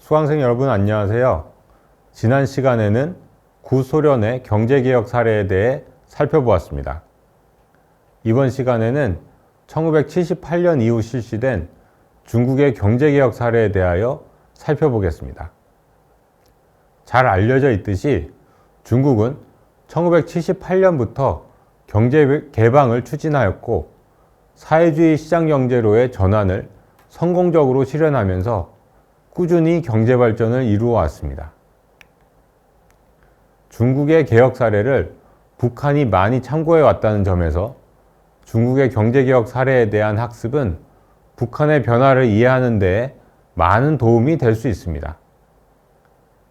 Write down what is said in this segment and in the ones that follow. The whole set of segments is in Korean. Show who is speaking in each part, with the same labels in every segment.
Speaker 1: 수강생 여러분 안녕하세요. 지난 시간에는 구소련의 경제개혁 사례에 대해 살펴보았습니다. 이번 시간에는 1978년 이후 실시된 중국의 경제개혁 사례에 대하여 살펴보겠습니다. 잘 알려져 있듯이 중국은 1978년부터 경제 개방을 추진하였고 사회주의 시장경제로의 전환을 성공적으로 실현하면서 꾸준히 경제 발전을 이루어 왔습니다. 중국의 개혁 사례를 북한이 많이 참고해 왔다는 점에서 중국의 경제개혁 사례에 대한 학습은 북한의 변화를 이해하는 데에 많은 도움이 될 수 있습니다.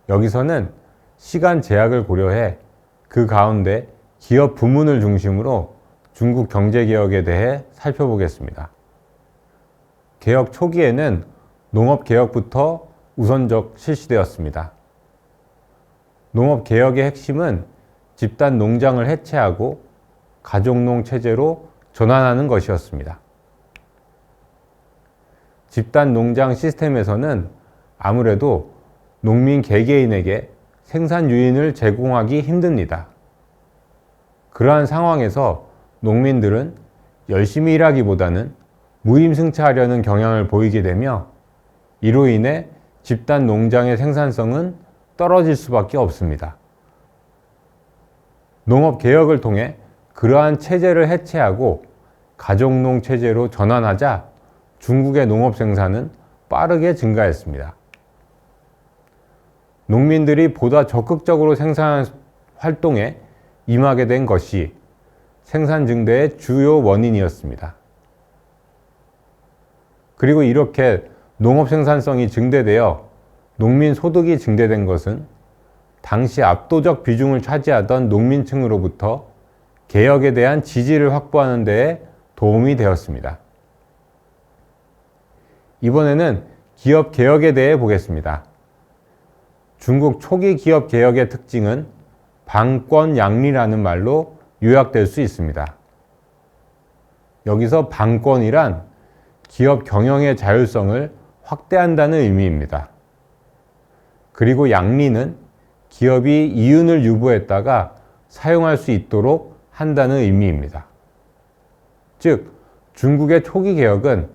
Speaker 1: 여기서는 시간 제약을 고려해 그 가운데 기업 부문을 중심으로 중국 경제개혁에 대해 살펴보겠습니다. 개혁 초기에는 농업개혁부터 우선적 실시되었습니다. 농업개혁의 핵심은 집단 농장을 해체하고 가족농 체제로 전환하는 것이었습니다. 집단 농장 시스템에서는 아무래도 농민 개개인에게 생산 요인을 제공하기 힘듭니다. 그러한 상황에서 농민들은 열심히 일하기보다는 무임승차하려는 경향을 보이게 되며 이로 인해 집단 농장의 생산성은 떨어질 수밖에 없습니다. 농업개혁을 통해 그러한 체제를 해체하고 가족농 체제로 전환하자 중국의 농업 생산은 빠르게 증가했습니다. 농민들이 보다 적극적으로 생산 활동에 임하게 된 것이 생산 증대의 주요 원인이었습니다. 그리고 이렇게 농업 생산성이 증대되어 농민 소득이 증대된 것은 당시 압도적 비중을 차지하던 농민층으로부터 개혁에 대한 지지를 확보하는 데에 도움이 되었습니다. 이번에는 기업 개혁에 대해 보겠습니다. 중국 초기 기업 개혁의 특징은 방권양리라는 말로 요약될 수 있습니다. 여기서 방권이란 기업 경영의 자율성을 확대한다는 의미입니다. 그리고 양리는 기업이 이윤을 유보했다가 사용할 수 있도록 한다는 의미입니다. 즉, 중국의 초기 개혁은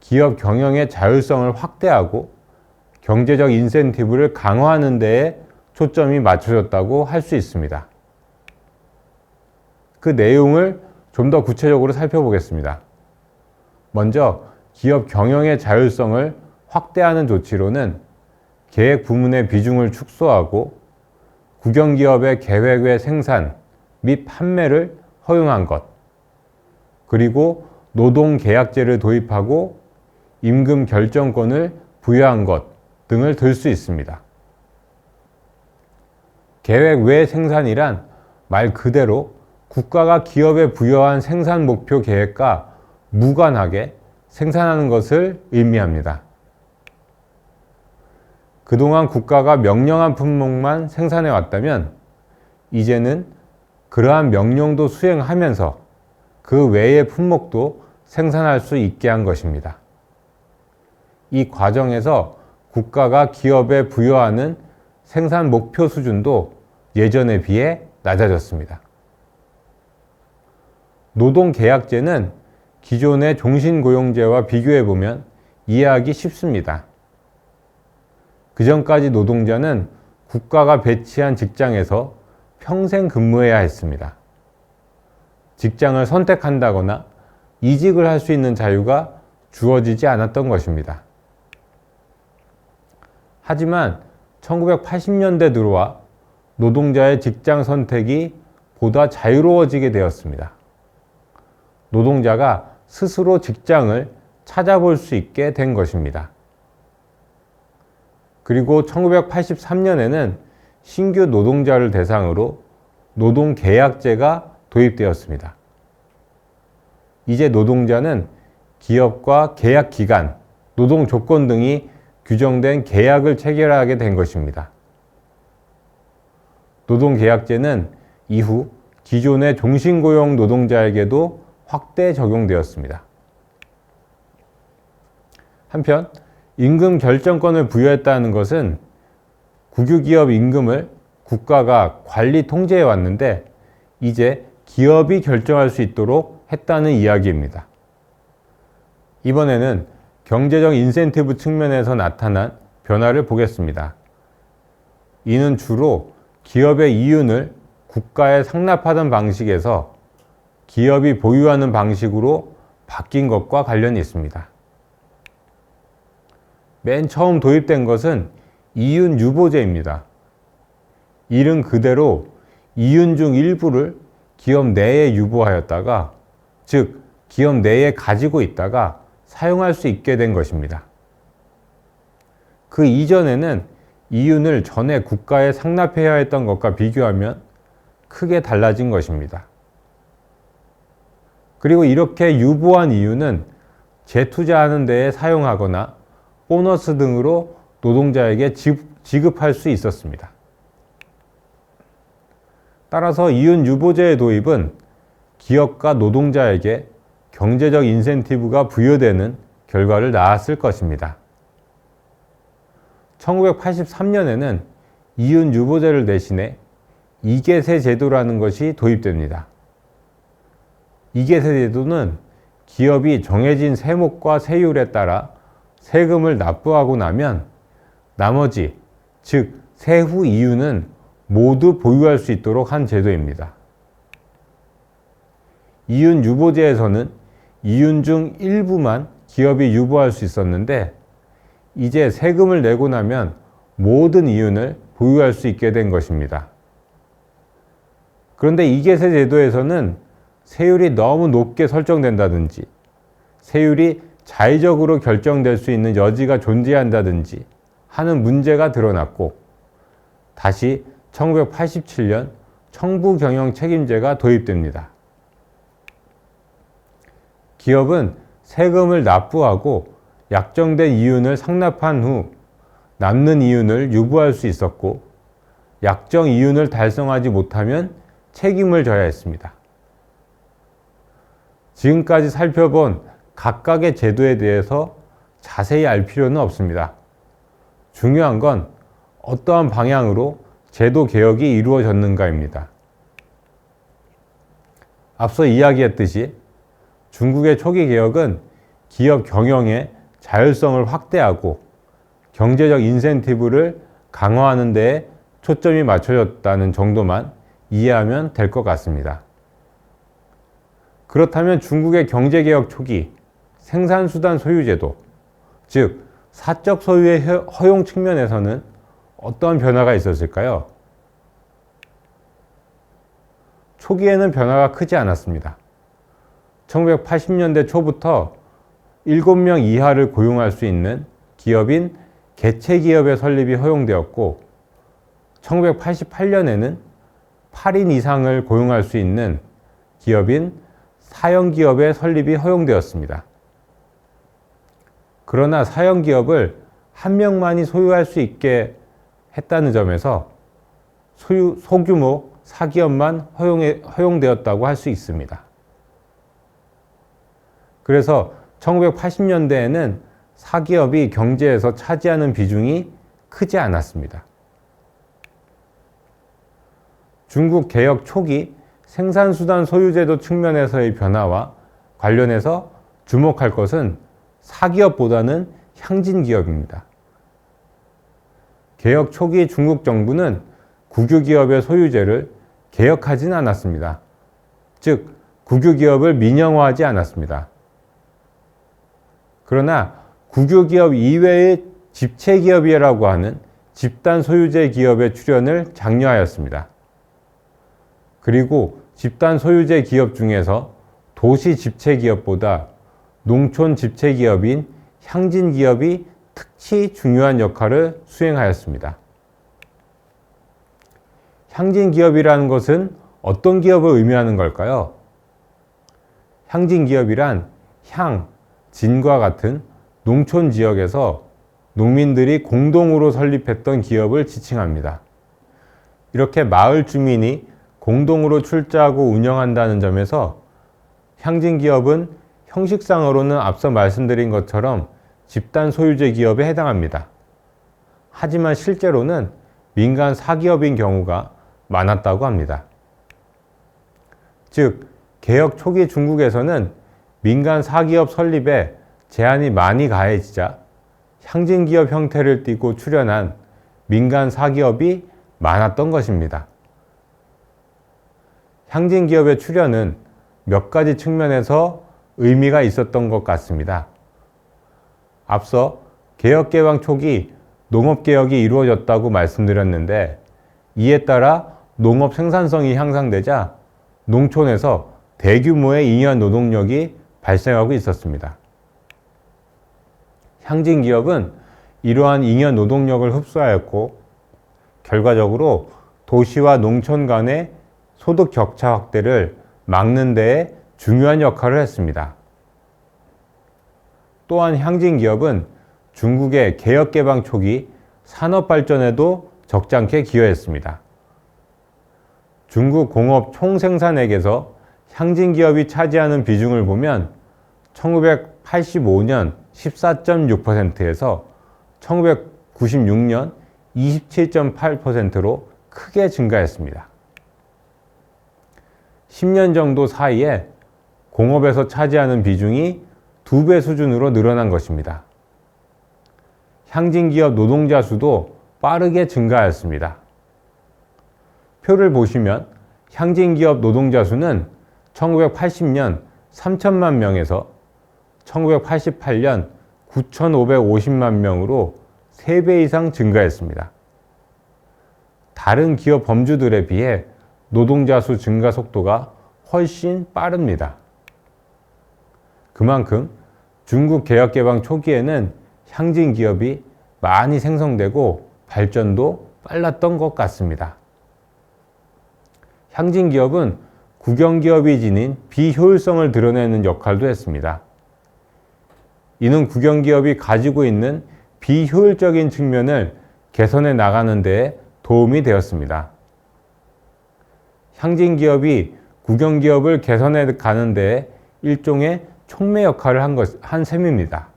Speaker 1: 기업 경영의 자율성을 확대하고 경제적 인센티브를 강화하는 데에 초점이 맞춰졌다고 할 수 있습니다. 그 내용을 좀 더 구체적으로 살펴보겠습니다. 먼저 기업 경영의 자율성을 확대하는 조치로는 계획 부문의 비중을 축소하고 국영기업의 계획 외 생산 및 판매를 허용한 것, 그리고 노동계약제를 도입하고 임금 결정권을 부여한 것 등을 들 수 있습니다. 계획 외 생산이란 말 그대로 국가가 기업에 부여한 생산 목표 계획과 무관하게 생산하는 것을 의미합니다. 그동안 국가가 명령한 품목만 생산해 왔다면 이제는 그러한 명령도 수행하면서 그 외의 품목도 생산할 수 있게 한 것입니다. 이 과정에서 국가가 기업에 부여하는 생산 목표 수준도 예전에 비해 낮아졌습니다. 노동계약제는 기존의 종신고용제와 비교해보면 이해하기 쉽습니다. 그전까지 노동자는 국가가 배치한 직장에서 평생 근무해야 했습니다. 직장을 선택한다거나 이직을 할 수 있는 자유가 주어지지 않았던 것입니다. 하지만 1980년대 들어와 노동자의 직장 선택이 보다 자유로워지게 되었습니다. 노동자가 스스로 직장을 찾아볼 수 있게 된 것입니다. 그리고 1983년에는 신규 노동자를 대상으로 노동계약제가 도입되었습니다. 이제 노동자는 기업과 계약 기간, 노동 조건 등이 규정된 계약을 체결하게 된 것입니다. 노동계약제는 이후 기존의 종신고용 노동자에게도 확대 적용되었습니다. 한편 임금 결정권을 부여했다는 것은 국유기업 임금을 국가가 관리 통제해 왔는데 이제 기업이 결정할 수 있도록 했다는 이야기입니다. 이번에는 경제적 인센티브 측면에서 나타난 변화를 보겠습니다. 이는 주로 기업의 이윤을 국가에 상납하던 방식에서 기업이 보유하는 방식으로 바뀐 것과 관련이 있습니다. 맨 처음 도입된 것은 이윤 유보제입니다. 이른 그대로 이윤 중 일부를 기업 내에 유보하였다가, 즉 기업 내에 가지고 있다가 사용할 수 있게 된 것입니다. 그 이전에는 이윤을 전에 국가에 상납해야 했던 것과 비교하면 크게 달라진 것입니다. 그리고 이렇게 유보한 이윤은 재투자하는 데에 사용하거나 보너스 등으로 노동자에게 지급할 수 있었습니다. 따라서 이윤 유보제의 도입은 기업과 노동자에게 경제적 인센티브가 부여되는 결과를 낳았을 것입니다. 1983년에는 이윤 유보제를 대신해 이계세 제도라는 것이 도입됩니다. 이계세 제도는 기업이 정해진 세목과 세율에 따라 세금을 납부하고 나면 나머지, 즉 세후 이윤은 모두 보유할 수 있도록 한 제도입니다. 이윤 유보제에서는 이윤 중 일부만 기업이 유보할 수 있었는데 이제 세금을 내고 나면 모든 이윤을 보유할 수 있게 된 것입니다. 그런데 이계세 제도에서는 세율이 너무 높게 설정된다든지 세율이 자의적으로 결정될 수 있는 여지가 존재한다든지 하는 문제가 드러났고 다시 1987년 청부경영책임제가 도입됩니다. 기업은 세금을 납부하고 약정된 이윤을 상납한 후 남는 이윤을 유보할 수 있었고 약정 이윤을 달성하지 못하면 책임을 져야 했습니다. 지금까지 살펴본 각각의 제도에 대해서 자세히 알 필요는 없습니다. 중요한 건 어떠한 방향으로 제도 개혁이 이루어졌는가입니다. 앞서 이야기했듯이 중국의 초기 개혁은 기업 경영의 자율성을 확대하고 경제적 인센티브를 강화하는 데에 초점이 맞춰졌다는 정도만 이해하면 될 것 같습니다. 그렇다면 중국의 경제개혁 초기 생산수단 소유제도, 즉 사적 소유의 허용 측면에서는 어떠한 변화가 있었을까요? 초기에는 변화가 크지 않았습니다. 1980년대 초부터 7명 이하를 고용할 수 있는 기업인 개체기업의 설립이 허용되었고 1988년에는 8인 이상을 고용할 수 있는 기업인 사형기업의 설립이 허용되었습니다. 그러나 사형기업을 한 명만이 소유할 수 있게 했다는 점에서 소규모 사기업만 허용되었다고 할 수 있습니다. 그래서 1980년대에는 사기업이 경제에서 차지하는 비중이 크지 않았습니다. 중국 개혁 초기 생산수단 소유제도 측면에서의 변화와 관련해서 주목할 것은 사기업보다는 향진기업입니다. 개혁 초기 중국 정부는 국유기업의 소유제를 개혁하진 않았습니다. 즉, 국유기업을 민영화하지 않았습니다. 그러나 국유기업 이외의 집체기업이라고 하는 집단 소유제 기업의 출현을 장려하였습니다. 그리고 집단 소유제 기업 중에서 도시 집체기업보다 농촌 집체기업인 향진기업이 특히 중요한 역할을 수행하였습니다. 향진기업이라는 것은 어떤 기업을 의미하는 걸까요? 향진기업이란 향, 진과 같은 농촌 지역에서 농민들이 공동으로 설립했던 기업을 지칭합니다. 이렇게 마을 주민이 공동으로 출자하고 운영한다는 점에서 향진기업은 형식상으로는 앞서 말씀드린 것처럼 집단 소유제 기업에 해당합니다. 하지만 실제로는 민간 사기업인 경우가 많았다고 합니다. 즉, 개혁 초기 중국에서는 민간 사기업 설립에 제한이 많이 가해지자 향진기업 형태를 띠고 출현한 민간 사기업이 많았던 것입니다. 향진기업의 출현은 몇 가지 측면에서 의미가 있었던 것 같습니다. 앞서 개혁개방 초기 농업개혁이 이루어졌다고 말씀드렸는데, 이에 따라 농업 생산성이 향상되자 농촌에서 대규모의 잉여 노동력이 발생하고 있었습니다. 향진기업은 이러한 잉여 노동력을 흡수하였고, 결과적으로 도시와 농촌 간의 소득 격차 확대를 막는 데에 중요한 역할을 했습니다. 또한 향진기업은 중국의 개혁개방 초기 산업 발전에도 적잖게 기여했습니다. 중국 공업 총생산액에서 향진기업이 차지하는 비중을 보면 1985년 14.6%에서 1996년 27.8%로 크게 증가했습니다. 10년 정도 사이에 공업에서 차지하는 비중이 2배 수준으로 늘어난 것입니다. 향진기업 노동자 수도 빠르게 증가하였습니다. 표를 보시면 향진기업 노동자 수는 1980년 3천만 명에서 1988년 9,550만 명으로 3배 이상 증가했습니다. 다른 기업 범주들에 비해 노동자 수 증가 속도가 훨씬 빠릅니다. 그만큼 중국 개혁개방 초기에는 향진기업이 많이 생성되고 발전도 빨랐던 것 같습니다. 향진기업은 국영기업이 지닌 비효율성을 드러내는 역할도 했습니다. 이는 국영기업이 가지고 있는 비효율적인 측면을 개선해 나가는 데에 도움이 되었습니다. 향진기업이 국영기업을 개선해 가는 데에 일종의 촉매 역할을 한 셈입니다.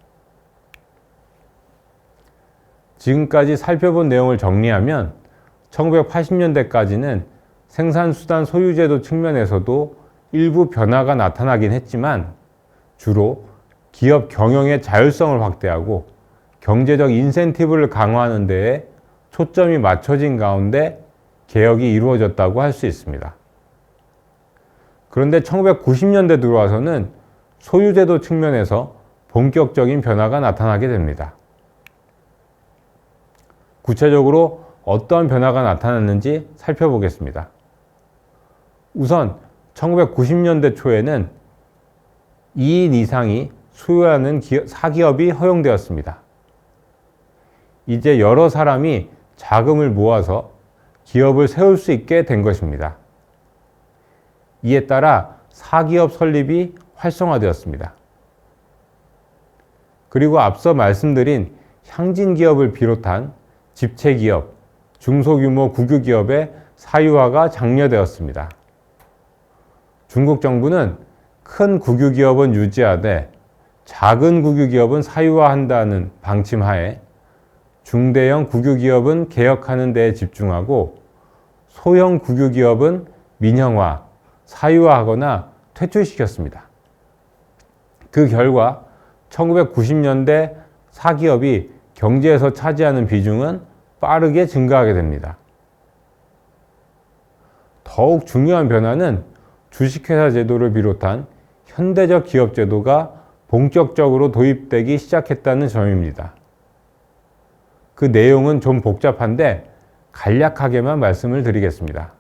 Speaker 1: 지금까지 살펴본 내용을 정리하면 1980년대까지는 생산수단 소유제도 측면에서도 일부 변화가 나타나긴 했지만 주로 기업 경영의 자율성을 확대하고 경제적 인센티브를 강화하는 데에 초점이 맞춰진 가운데 개혁이 이루어졌다고 할 수 있습니다. 그런데 1990년대 들어와서는 소유제도 측면에서 본격적인 변화가 나타나게 됩니다. 구체적으로 어떤 변화가 나타났는지 살펴보겠습니다. 우선 1990년대 초에는 2인 이상이 소유하는 사기업이 허용되었습니다. 이제 여러 사람이 자금을 모아서 기업을 세울 수 있게 된 것입니다. 이에 따라 사기업 설립이 활성화되었습니다. 그리고 앞서 말씀드린 향진기업을 비롯한 집체기업, 중소규모 국유기업의 사유화가 장려되었습니다. 중국 정부는 큰 국유기업은 유지하되 작은 국유기업은 사유화한다는 방침하에 중대형 국유기업은 개혁하는 데에 집중하고 소형 국유기업은 민영화, 사유화하거나 퇴출시켰습니다. 그 결과 1990년대 사기업이 경제에서 차지하는 비중은 빠르게 증가하게 됩니다. 더욱 중요한 변화는 주식회사 제도를 비롯한 현대적 기업 제도가 본격적으로 도입되기 시작했다는 점입니다. 그 내용은 좀 복잡한데 간략하게만 말씀을 드리겠습니다.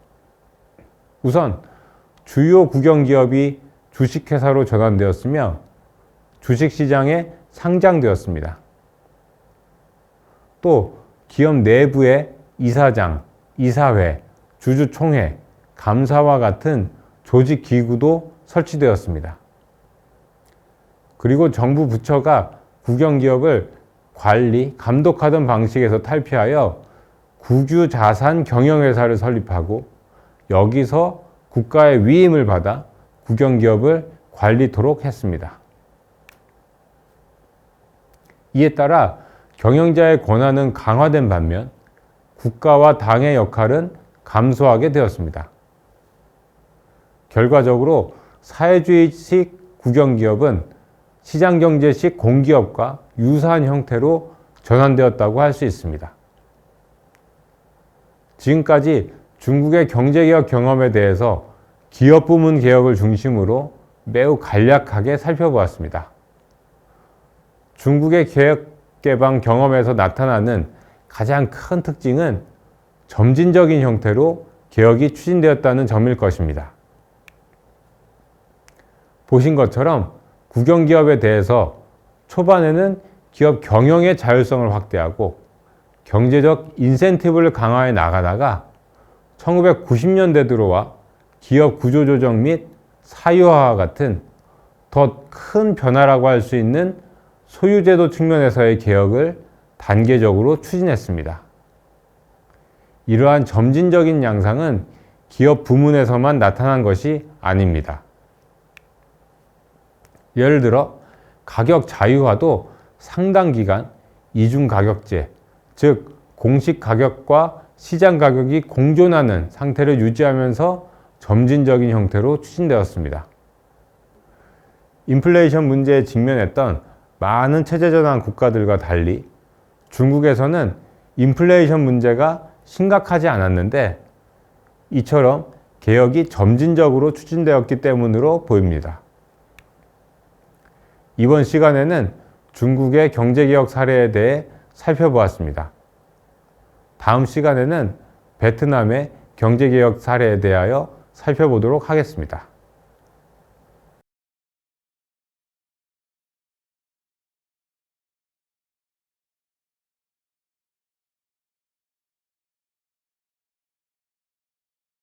Speaker 1: 우선 주요 국영기업이 주식회사로 전환되었으며 주식시장에 상장되었습니다. 또 기업 내부에 이사장, 이사회, 주주총회, 감사와 같은 조직기구도 설치되었습니다. 그리고 정부 부처가 국영기업을 관리, 감독하던 방식에서 탈피하여 국유자산 경영회사를 설립하고 여기서 국가의 위임을 받아 국영기업을 관리토록 했습니다. 이에 따라 경영자의 권한은 강화된 반면 국가와 당의 역할은 감소하게 되었습니다. 결과적으로 사회주의식 국영기업은 시장경제식 공기업과 유사한 형태로 전환되었다고 할 수 있습니다. 지금까지 중국의 경제개혁 경험에 대해서 기업 부문 개혁을 중심으로 매우 간략하게 살펴보았습니다. 중국의 개혁개방 경험에서 나타나는 가장 큰 특징은 점진적인 형태로 개혁이 추진되었다는 점일 것입니다. 보신 것처럼 국영기업에 대해서 초반에는 기업 경영의 자율성을 확대하고 경제적 인센티브를 강화해 나가다가 1990년대 들어와 기업 구조조정 및 사유화와 같은 더 큰 변화라고 할 수 있는 소유제도 측면에서의 개혁을 단계적으로 추진했습니다. 이러한 점진적인 양상은 기업 부문에서만 나타난 것이 아닙니다. 예를 들어 가격 자유화도 상당 기간 이중가격제, 즉 공식 가격과 시장 가격이 공존하는 상태를 유지하면서 점진적인 형태로 추진되었습니다. 인플레이션 문제에 직면했던 많은 체제전환 국가들과 달리 중국에서는 인플레이션 문제가 심각하지 않았는데 이처럼 개혁이 점진적으로 추진되었기 때문으로 보입니다. 이번 시간에는 중국의 경제개혁 사례에 대해 살펴보았습니다. 다음 시간에는 베트남의 경제개혁 사례에 대하여 살펴보도록 하겠습니다.